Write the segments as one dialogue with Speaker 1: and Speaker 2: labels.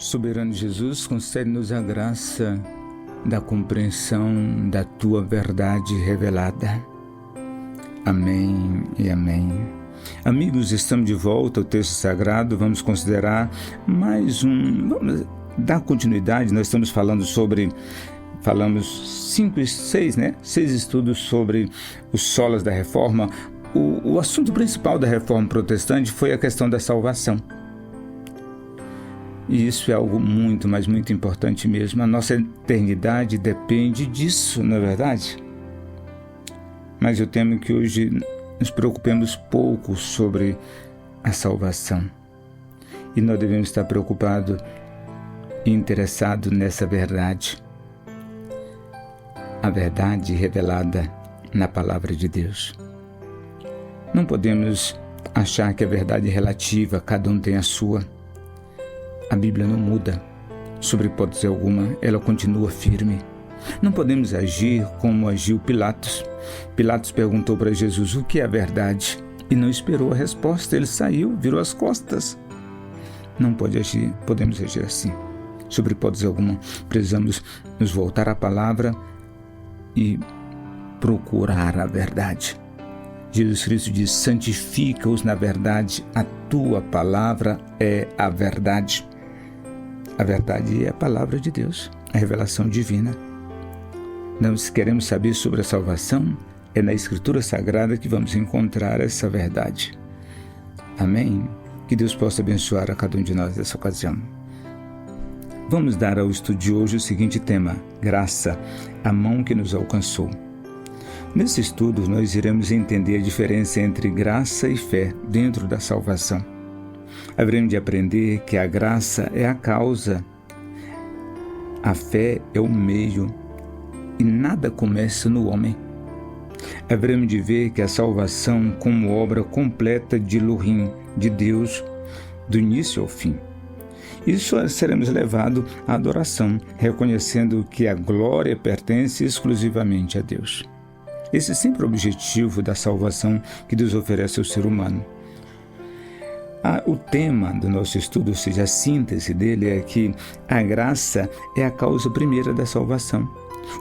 Speaker 1: Soberano Jesus, concede-nos a graça da compreensão da Tua verdade revelada. Amém e amém. Amigos, estamos de volta ao texto sagrado. Vamos considerar vamos dar continuidade. Nós estamos falamos 6 estudos sobre os solas da Reforma. O assunto principal da Reforma Protestante foi a questão da salvação. E isso é algo muito, mas muito importante mesmo. A nossa eternidade depende disso, não é verdade? Mas eu temo que hoje nos preocupemos pouco sobre a salvação. E nós devemos estar preocupados e interessados nessa verdade. A verdade revelada na Palavra de Deus. Não podemos achar que a verdade é relativa, cada um tem a sua. A Bíblia não muda, sobre hipótese alguma, ela continua firme. Não podemos agir como agiu Pilatos. Pilatos perguntou para Jesus o que é a verdade e não esperou a resposta, ele saiu, virou as costas. Não podemos agir assim. Sobre hipótese alguma, precisamos nos voltar à palavra e procurar a verdade. Jesus Cristo diz: santifica-os na verdade, a tua palavra é a verdade. A verdade é a palavra de Deus, a revelação divina. Nós queremos saber sobre a salvação, é na Escritura Sagrada que vamos encontrar essa verdade. Amém? Que Deus possa abençoar a cada um de nós nessa ocasião. Vamos dar ao estudo de hoje o seguinte tema: graça, a mão que nos alcançou. Nesse estudo, nós iremos entender a diferença entre graça e fé dentro da salvação. Haveremos de aprender que a graça é a causa, a fé é o meio, e nada começa no homem. Haveremos de ver que a salvação como obra completa de Elohim, de Deus, do início ao fim. Isso seremos levados à adoração, reconhecendo que a glória pertence exclusivamente a Deus. Esse é sempre o objetivo da salvação que Deus oferece ao ser humano. O tema do nosso estudo, ou seja, a síntese dele, é que a graça é a causa primeira da salvação.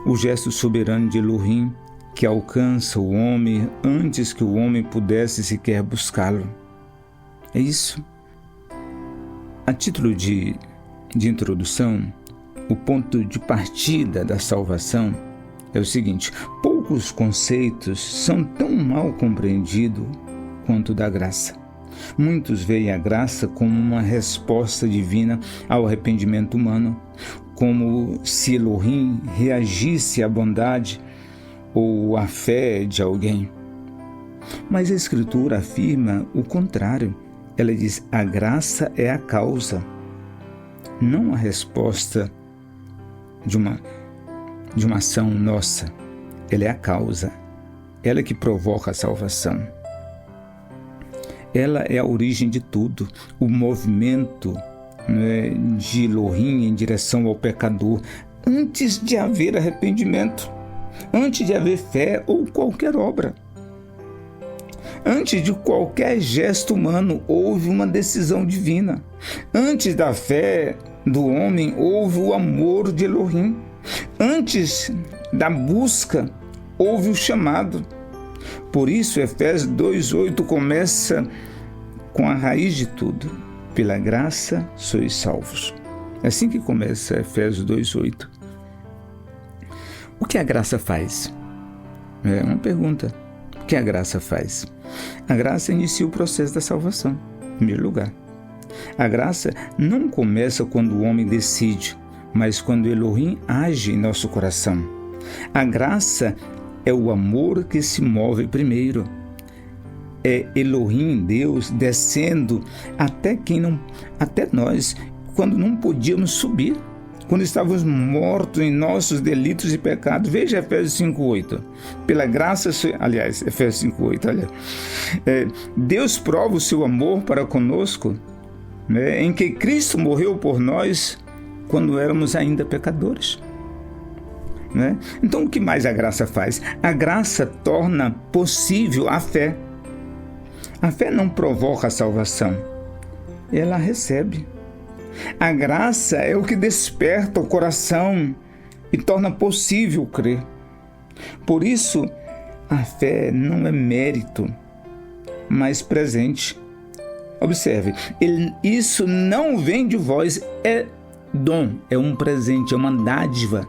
Speaker 1: O gesto soberano de Elohim que alcança o homem antes que o homem pudesse sequer buscá-lo. É isso. A título de introdução, o ponto de partida da salvação é o seguinte: poucos conceitos são tão mal compreendidos quanto o da graça. Muitos veem a graça como uma resposta divina ao arrependimento humano, como se Elohim reagisse à bondade ou à fé de alguém. Mas a Escritura afirma o contrário. Ela diz: a graça é a causa, não a resposta de uma ação nossa. Ela é a causa, ela é que provoca a salvação. Ela é a origem de tudo, o movimento de Elohim em direção ao pecador, antes de haver arrependimento, antes de haver fé ou qualquer obra. Antes de qualquer gesto humano, houve uma decisão divina. Antes da fé do homem, houve o amor de Elohim. Antes da busca, houve o chamado. Por isso, Efésios 2:8 começa com a raiz de tudo. Pela graça sois salvos. É assim que começa Efésios 2:8. O que a graça faz? É uma pergunta. O que a graça faz? A graça inicia o processo da salvação, em primeiro lugar. A graça não começa quando o homem decide, mas quando Elohim age em nosso coração. A graça é o amor que se move primeiro. É Elohim, Deus, descendo até nós, quando não podíamos subir, quando estávamos mortos em nossos delitos e pecados. Veja Efésios 5:8. Pela graça, Efésios 5:8, Deus prova o seu amor para conosco, em que Cristo morreu por nós quando éramos ainda pecadores. Então, o que mais a graça faz? A graça torna possível a fé. A fé não provoca a salvação, ela recebe. A graça é o que desperta o coração e torna possível crer. Por isso, a fé não é mérito, mas presente. Observe, isso não vem de vós, é dom, é um presente, é uma dádiva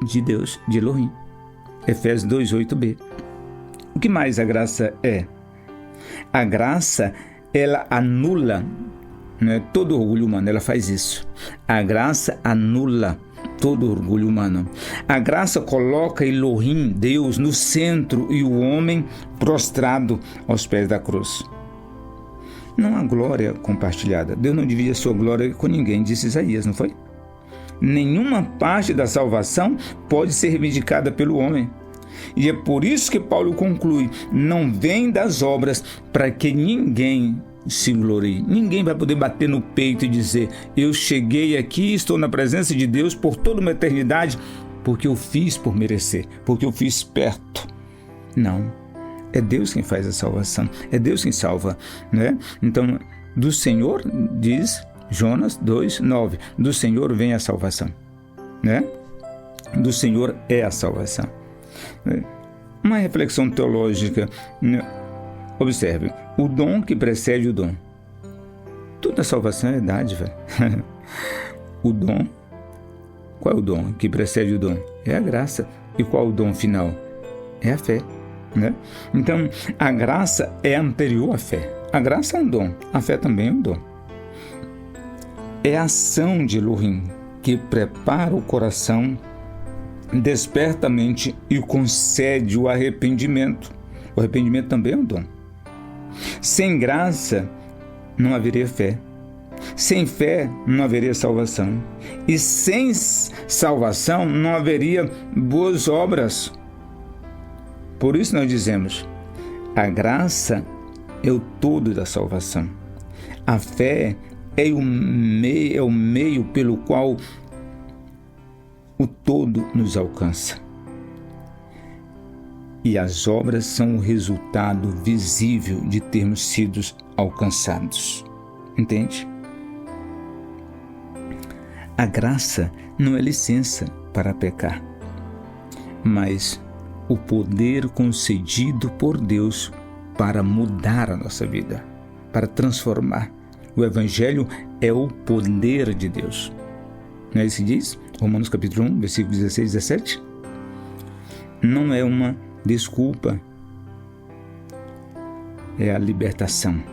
Speaker 1: de Deus, de Elohim. Efésios 2:8b. O que mais a graça é? A graça, ela anula, né, todo orgulho humano, ela faz isso. A graça anula todo orgulho humano. A graça coloca Elohim, Deus, no centro e o homem prostrado aos pés da cruz. Não há glória compartilhada. Deus não divide a sua glória com ninguém, disse Isaías, não foi? Nenhuma parte da salvação pode ser reivindicada pelo homem. E é por isso que Paulo conclui: não vem das obras para que ninguém se glorie. Ninguém vai poder bater no peito e dizer: eu cheguei aqui, estou na presença de Deus por toda uma eternidade, porque eu fiz por merecer, porque eu fiz perto. Não. É Deus quem faz a salvação. É Deus quem salva, né? Então, do Senhor, diz Jonas 2:9, do Senhor vem a salvação, né? Do Senhor é a salvação. Uma reflexão teológica, né? Observe, o dom que precede o dom. Toda salvação é dádiva. O dom, qual é o dom que precede o dom? É a graça. E qual é o dom final? É a fé, né? Então, a graça é anterior à fé. A graça é um dom, a fé também é um dom. É a ação de Elohim que prepara o coração, desperta a mente e concede o arrependimento. O arrependimento também é um dom. Sem graça não haveria fé. Sem fé não haveria salvação. E sem salvação não haveria boas obras. Por isso nós dizemos: a graça é o todo da salvação. A fé é o meio pelo qual o todo nos alcança. E as obras são o resultado visível de termos sido alcançados. Entende? A graça não é licença para pecar, mas o poder concedido por Deus para mudar a nossa vida, para transformar. O Evangelho é o poder de Deus. Não é isso que diz? Romanos capítulo 1, versículo 16 e 17. Não é uma desculpa, é a libertação.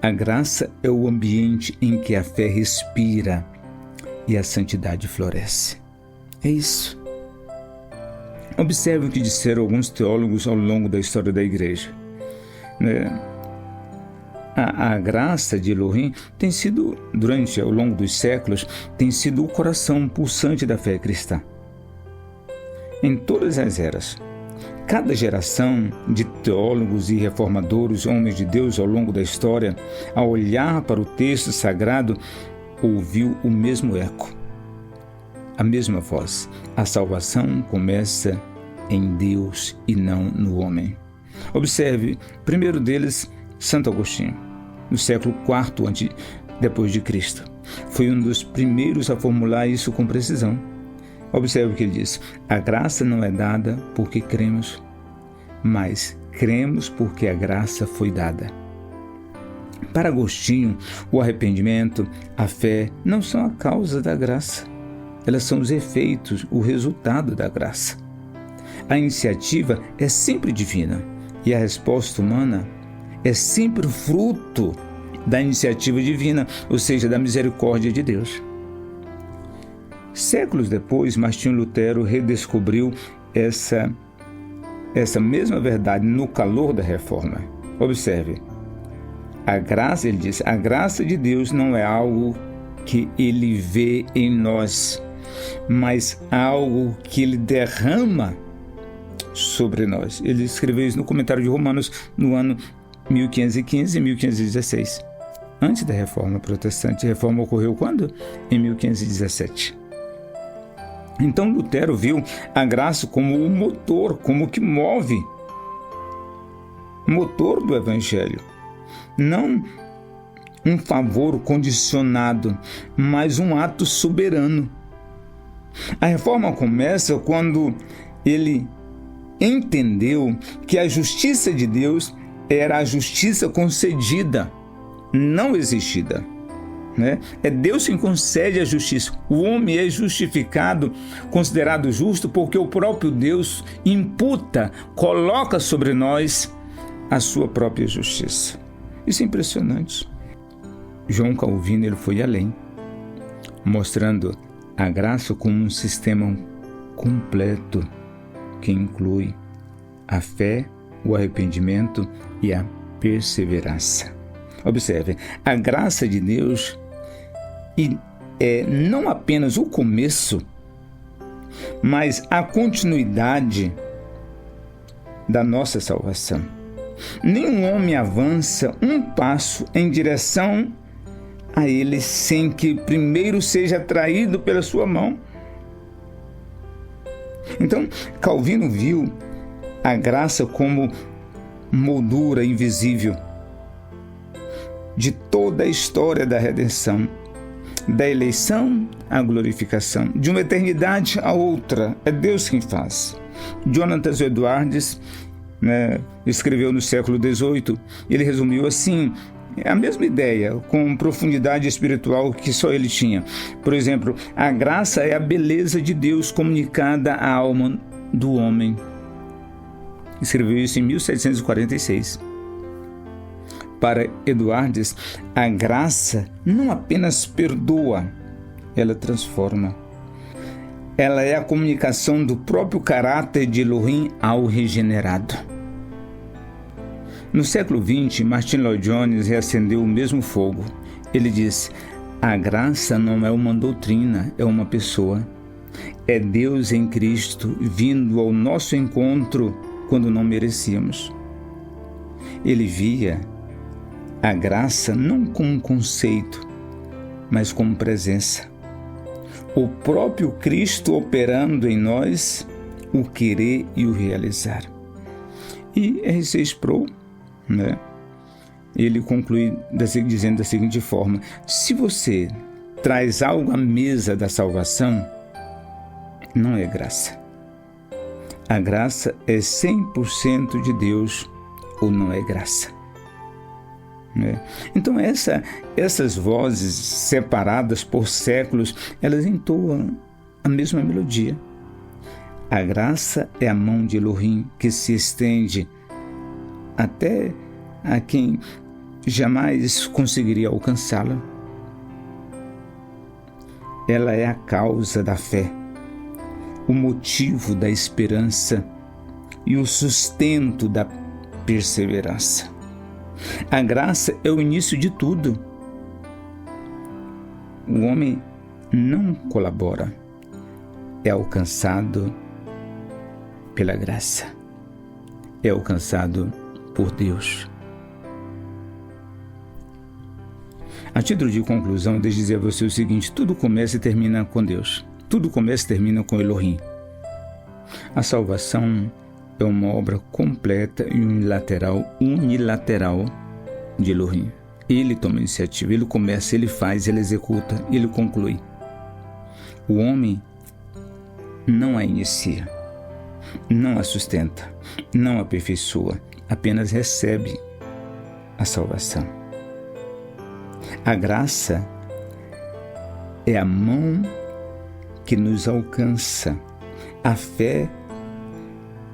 Speaker 1: A graça é o ambiente em que a fé respira e a santidade floresce. É isso. Observe o que disseram alguns teólogos ao longo da história da igreja. A graça de Elohim tem sido, ao longo dos séculos, tem sido o coração pulsante da fé cristã. Em todas as eras, cada geração de teólogos e reformadores, homens de Deus ao longo da história, ao olhar para o texto sagrado, ouviu o mesmo eco, a mesma voz. A salvação começa em Deus e não no homem. Observe, o primeiro deles, Santo Agostinho, no século IV depois de Cristo. Foi um dos primeiros a formular isso com precisão. Observe o que ele diz: a graça não é dada porque cremos, mas cremos porque a graça foi dada. Para Agostinho, o arrependimento, a fé, não são a causa da graça. Elas são os efeitos, o resultado da graça. A iniciativa é sempre divina e a resposta humana é sempre fruto da iniciativa divina, ou seja, da misericórdia de Deus. Séculos depois, Martinho Lutero redescobriu essa mesma verdade no calor da reforma. Observe, a graça, ele diz, a graça de Deus não é algo que ele vê em nós, mas algo que ele derrama sobre nós. Ele escreveu isso no comentário de Romanos no ano 1515 e 1516. Antes da reforma protestante. A reforma ocorreu quando? Em 1517. Então Lutero viu a graça como o motor, como o que move, o motor do Evangelho. Não um favor condicionado, mas um ato soberano. A reforma começa quando ele entendeu que a justiça de Deus era a justiça concedida, não exigida. É Deus quem concede a justiça. O homem é justificado, considerado justo, porque o próprio Deus imputa, coloca sobre nós a sua própria justiça. Isso é impressionante. João Calvino ele foi além, mostrando a graça como um sistema completo que inclui a fé, o arrependimento e a perseverança. Observe, a graça de Deus é não apenas o começo, mas a continuidade da nossa salvação. Nenhum homem avança um passo em direção a ele sem que primeiro seja atraído pela sua mão. Então, Calvino viu a graça como moldura invisível de toda a história da redenção, da eleição à glorificação, de uma eternidade a outra. É Deus quem faz. Jonathan Edwards escreveu no século XVIII, ele resumiu assim, a mesma ideia, com profundidade espiritual que só ele tinha. Por exemplo, a graça é a beleza de Deus comunicada à alma do homem. Escreveu isso em 1746. Para Edwards, a graça não apenas perdoa, ela transforma. Ela é a comunicação do próprio caráter de Elohim ao regenerado. No século XX, Martin Lloyd-Jones reacendeu o mesmo fogo. Ele disse: a graça não é uma doutrina, é uma pessoa. É Deus em Cristo vindo ao nosso encontro quando não merecíamos. Ele via a graça não como um conceito, mas como presença. O próprio Cristo operando em nós o querer e o realizar. E R.C. Sproul, ele conclui dizendo da seguinte forma: se você traz algo à mesa da salvação, não é graça. A graça é 100% de Deus ou não é graça. Então essas vozes separadas por séculos, elas entoam a mesma melodia. A graça é a mão de Elohim que se estende até a quem jamais conseguiria alcançá-la. Ela é a causa da fé, o motivo da esperança e o sustento da perseverança. A graça é o início de tudo. O homem não colabora, é alcançado pela graça, é alcançado por Deus. A título de conclusão, deixe dizer a você o seguinte: tudo começa e termina com Deus. Tudo começa e termina com Elohim. A salvação é uma obra completa e unilateral de Elohim. Ele toma a iniciativa, ele começa, ele faz, ele executa, ele conclui. O homem não a inicia, não a sustenta, não a aperfeiçoa, apenas recebe a salvação. A graça é a mão que nos alcança. A fé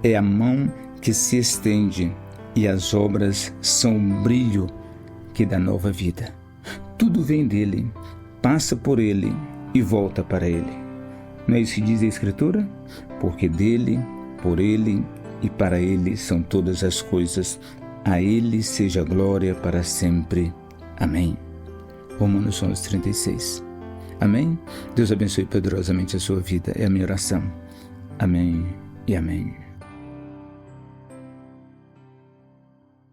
Speaker 1: é a mão que se estende e as obras são o brilho que dá nova vida. Tudo vem dele, passa por ele e volta para ele. Não é isso que diz a Escritura? Porque dele, por ele e para ele são todas as coisas. A ele seja glória para sempre. Amém. Romanos 11:36. Amém? Deus abençoe poderosamente a sua vida. É a minha oração. Amém e amém.